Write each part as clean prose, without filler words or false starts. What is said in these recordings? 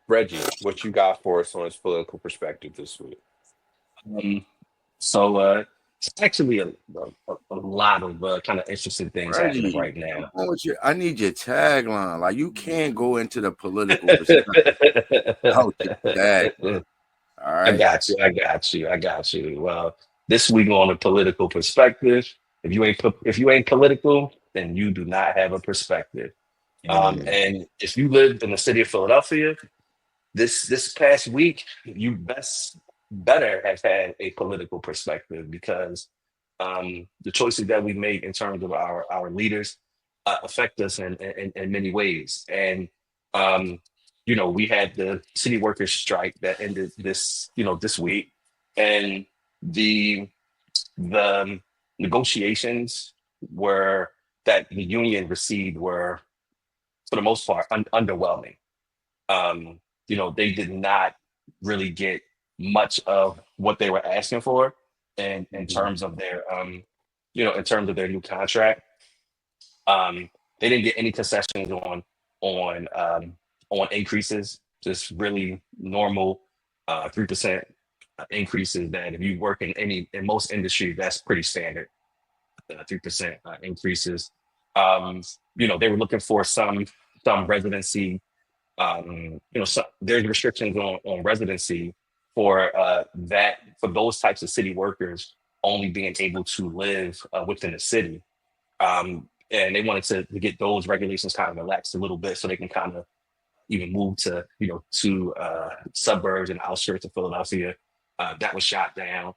Reggie, what you got for us on his political perspective this week? Um, so it's actually a lot of kind of interesting things happening Reggie, right come now. on with your. I need your tagline. Like you can't go into the political perspective without your tagline. All I right. got you. I got you. I got you. Well, this week on a political perspective, if you ain't political, then you do not have a perspective. Mm, And if you live in the city of Philadelphia, this past week, you better have had a political perspective because the choices that we make in terms of our leaders affect us in many ways. And um, we had the city workers strike that ended this week, and the the negotiations were that the union received were for the most part underwhelming. um, they did not really get much of what they were asking for, and in mhm, terms of in terms of their new contract. They didn't get any concessions on on increases, just really normal 3% increases that if you work in most industries, that's pretty standard, 3% increases. Um, they were looking for some residency. So there's restrictions on residency for those types of city workers only being able to live within the city. And they wanted to get those regulations kind of relaxed a little bit so they can kind of even move to suburbs and outskirts of Philadelphia. That was shot down.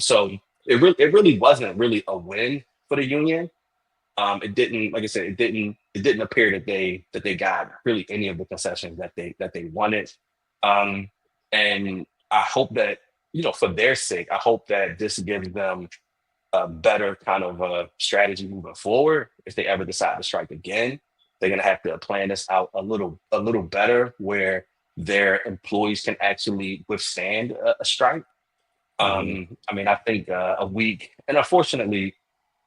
So it really wasn't really a win for the union. It didn't, like I said, it didn't appear that they got really any of the concessions that they wanted. Um, and I hope that, for their sake, I hope that this gives them a better kind of strategy moving forward. If they ever decide to strike again, they're gonna have to plan this out a little better, where their employees can actually withstand a strike. mhm. I mean, I think a week, and unfortunately,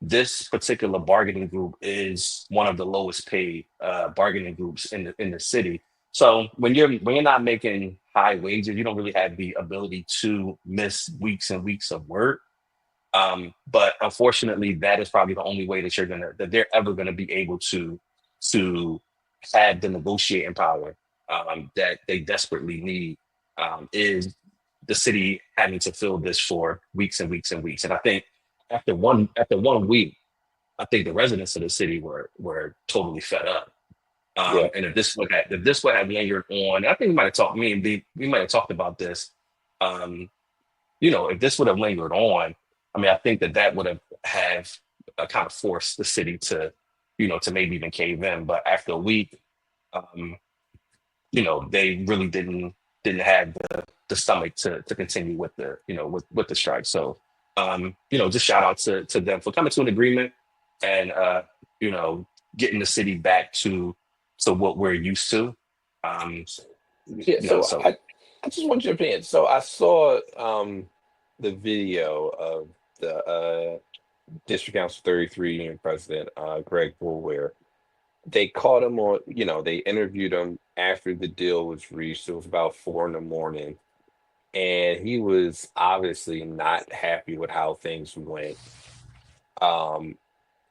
this particular bargaining group is one of the lowest paid bargaining groups in the city. So when you're not making high wages, you don't really have the ability to miss weeks and weeks of work. But unfortunately, that is probably the only way that they're ever gonna be able to have the negotiating power that they desperately need, is the city having to fill this for weeks and weeks and weeks. And I think after one week, I think the residents of the city were totally fed up. Yeah. And if this would have lingered on, I think we might have talked. Me and B, we might have talked about this. Um, if this would have lingered on, I mean, I think that would have kind of forced the city to maybe even cave in. But after a week, um, they really didn't have the stomach to continue with with the strike. So, just shout out to them for coming to an agreement and you know, getting the city back to what we're used to. Um, Yeah, so so I just want your opinion. So I saw the video of the District Council 33 Union President Greg Bulware. They caught him on, they interviewed him after the deal was reached. It was about 4 in the morning, and he was obviously not happy with how things went. Um,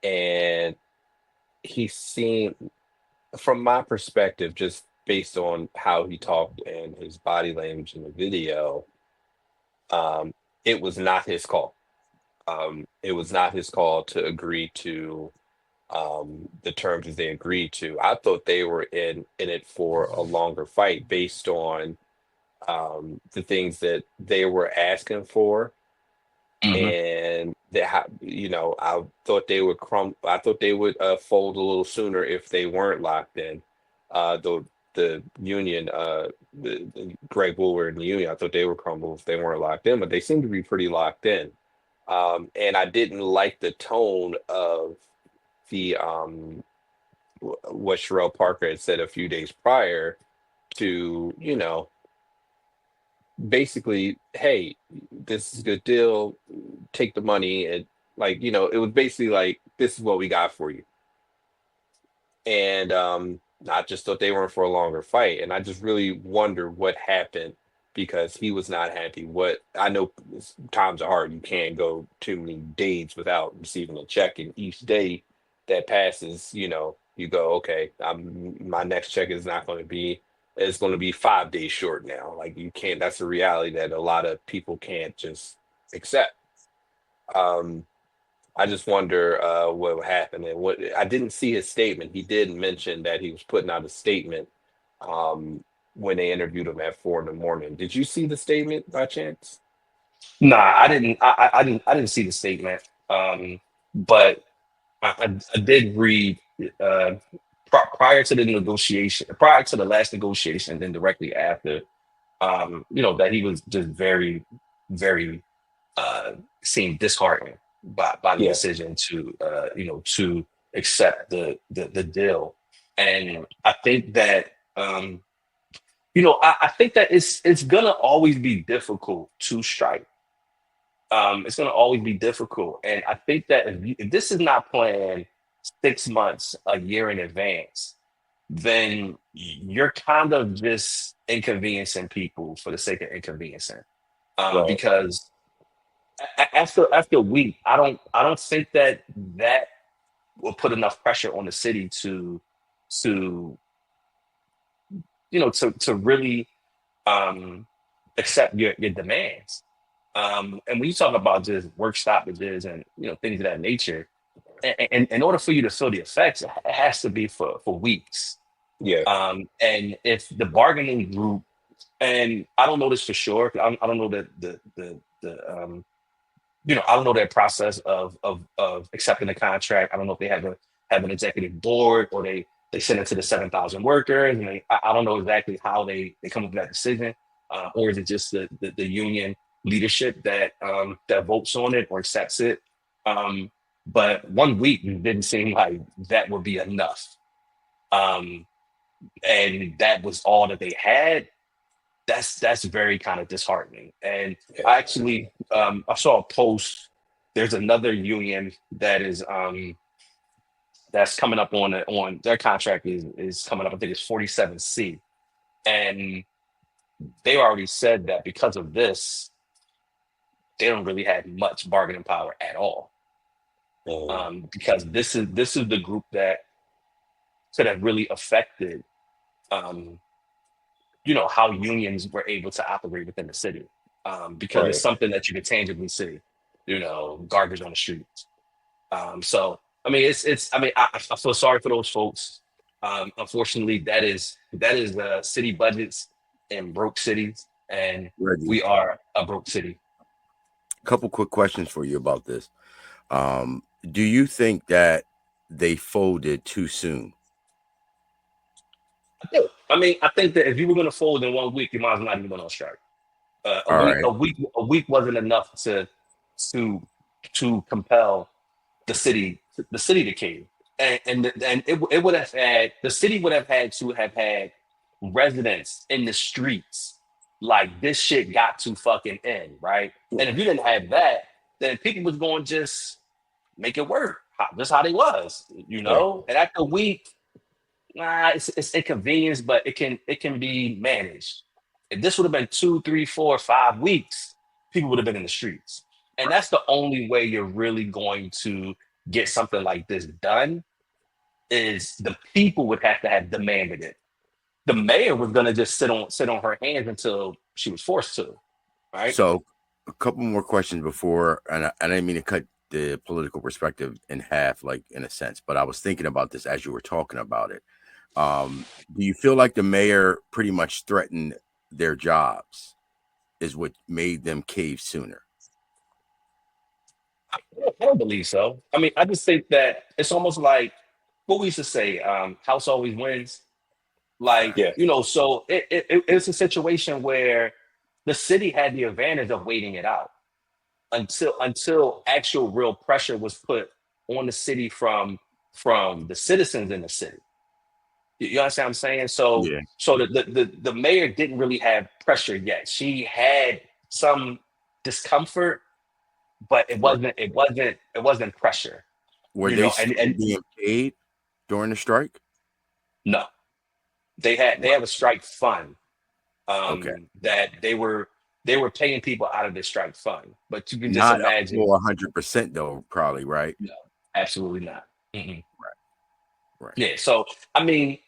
and he seemed, from my perspective, just based on how he talked and his body language in the video, um, it was not his call. It was not his call to agree to the terms that they agreed to. I thought they were in it for a longer fight based on the things that they were asking for, mhm. and I thought they would I thought they would fold a little sooner if they weren't locked in. The union, the Greg Woolward and the union, I thought they would crumble if they weren't locked in, but they seem to be pretty locked in. And I didn't like the tone of the what Sherelle Parker had said a few days prior to, basically, hey, this is a good deal, take the money. And it was basically like, this is what we got for you. And I just thought they were in for a longer fight, and I just really wonder what happened because he was not happy. What I know, times are hard. You can't go too many days without receiving a check, and each day that passes, you go, okay, my next check is not going to be. It's going to be 5 days short now. Like you can't. That's a reality that a lot of people can't just accept. Um, I just wonder what happened and what I didn't see his statement. He did mention that he was putting out a statement um, when they interviewed him at 4 in the morning. Did you see the statement by chance? Nah, I didn't. I didn't see the statement. But I did read uh, prior to the negotiation, prior to the last negotiation, and then directly after. That he was just very, very uh, seemed disheartened by the Yeah, decision to accept the deal. And I think that I think that it's gonna always be difficult to strike. It's gonna always be difficult, and I think that if this is not planned 6 months, a year in advance, then you're kind of just inconveniencing people for the sake of inconveniencing. right. Because after a week, I don't think that will put enough pressure on the city to to really um, accept your demands. And when you talk about just work stoppages and things of that nature, and in order for you to feel the effects, it has to be for weeks. Yeah, And if the bargaining group, and I don't know this for sure, 'cause I don't know that I don't know their process of accepting the contract. I don't know if they have an executive board or they send it to the 7,000 workers, and I don't know exactly how they come up with that decision, or is it just the union leadership that votes on it or accepts it? Um, but 1 week didn't seem like that would be enough, um, and that was all that they had. That's very kind of disheartening. And yeah. I actually I saw a post. There's another union that's coming up on their contract is coming up. I think it's 47C, and they already said that because of this, they don't really have much bargaining power at all. Um, Because this is the group that could have really affected um, how unions were able to operate within the city, because it's right. something that you could tangibly see, garbage on the streets. So I mean, I mean, I feel sorry for those folks. Unfortunately, that is city budgets in broke cities, and Reggie, we are a broke city. a couple quick questions for you about this. Do you think that they folded too soon? I mean, I think that if you were going to fold in 1 week, you might as well not even go on strike. A All week, right. a week wasn't enough to to compel the city to cave, and it would have had the city would have had to have had residents in the streets like this shit got to fucking end, right? And if you didn't have that, then people was going to just make it work, just how they was, Yeah, and after a week, nah, it's inconvenience, but it can be managed. If this would have been 2, 3, 4, 5 weeks, people would have been in the streets. And that's the only way you're really going to get something like this done, is the people would have to have demanded it. The mayor was gonna just sit on her hands until she was forced to, right? So, a couple more questions before, and I didn't mean to cut the political perspective in half, like in a sense, but I was thinking about this as you were talking about it. Do you feel like the mayor pretty much threatened their jobs, is what made them cave sooner? I don't believe so. I mean, I just think that it's almost like what we used to say, house always wins. Like, yeah, so it's a situation where the city had the advantage of waiting it out until actual real pressure was put on the city from the citizens in the city. You understand what I'm saying? So Yeah. so the mayor didn't really have pressure yet. She had some discomfort, but it Right. wasn't it wasn't it wasn't pressure. Were they And still being paid during the strike? no. They have a strike fund Okay. that they were paying people out of the strike fund. But you can just Not a imagine, full 100% though, probably, right? no, absolutely not. Mm-mm. Right. Yeah. So I mean,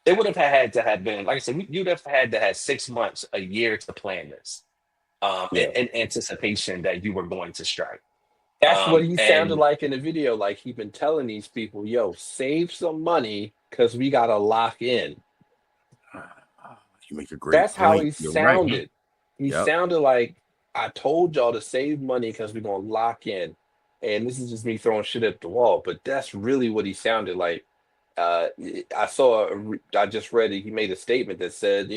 they would have had to have been, like I said, you'd have had to have 6 months, a year to plan this, Yeah. in anticipation that you were going to strike. That's what he sounded And like in the video. Like he been telling these people, "Yo, save some money because we gotta lock in." You make a great That's how he point. You're right. sounded. He Yep. sounded like, I told y'all to save money because we're gonna lock in. And this is just me throwing shit at the wall, but that's really what he sounded like. Uh, I just read it. He made a statement that said,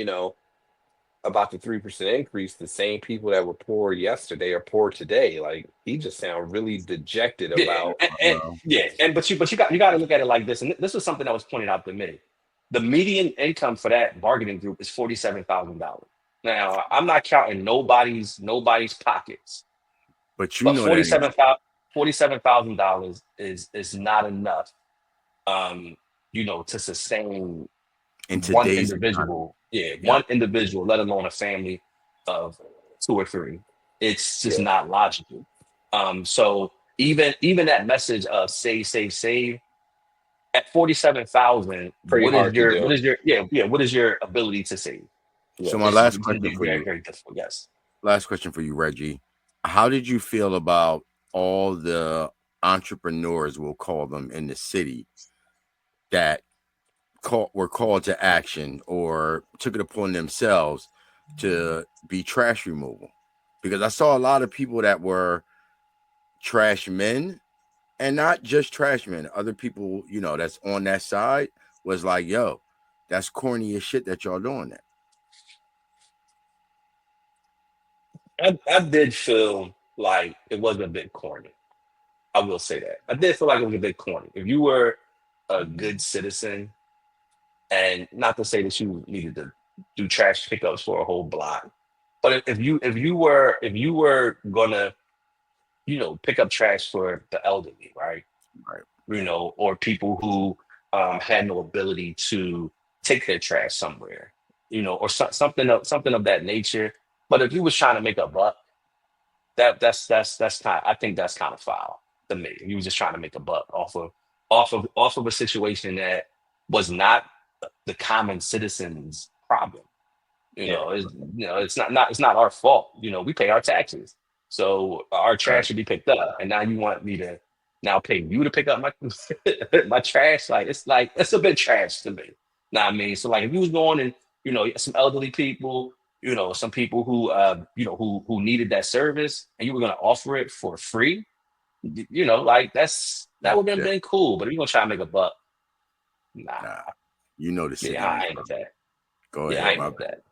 about the 3% increase. The same people that were poor yesterday are poor today. Like he just sounded really dejected yeah, about. but you got to look at it like this, and this was something that was pointed out to me. The median income for that bargaining group is $47,000. Now, I'm not counting nobody's pockets, But you but know that ain't $47,000 is not enough, to sustain in one today's economy. individual. Yeah, Yep. one individual, let alone a family of two or three. It's just Yeah, not logical. So even that message of save at 47,000, pretty hard to do. what is your ability to save? Yeah. So my It's last going to question be for very, you, very difficult. Yes. Reggie. How did you feel about all the entrepreneurs, we'll call them, in the city that were called to action or took it upon themselves to be trash removal? Because I saw a lot of people that were trash men, and not just trash men. Other people, that's on that side was like, yo, that's corny as shit that y'all doing that. I did feel like it was a bit corny. I will say that. I did feel like it was a bit corny. If you were a good citizen, and not to say that you needed to do trash pickups for a whole block, but if you were gonna, pick up trash for the elderly, right? Right. Or people who had no ability to take their trash somewhere, or something of that nature. But if you was trying to make a buck, that's kind. I think that's kind of foul to me. He was just trying to make a buck off of a situation that was not the common citizen's problem. Yeah. It's not our fault. We pay our taxes, so our Right. trash should be picked up. And now you want me to now pay you to pick up my my trash? Like it's a bit trash to me. Know what I mean? So like if you was going and some elderly people, some people who who needed that service, and you were gonna offer it for free, like that would have Yeah. been cool. But if you're gonna try to make a buck, nah, Nah. You know the city yeah, I ain't ain't with from. that. Go Yeah, I ahead. ain't My with bad. that.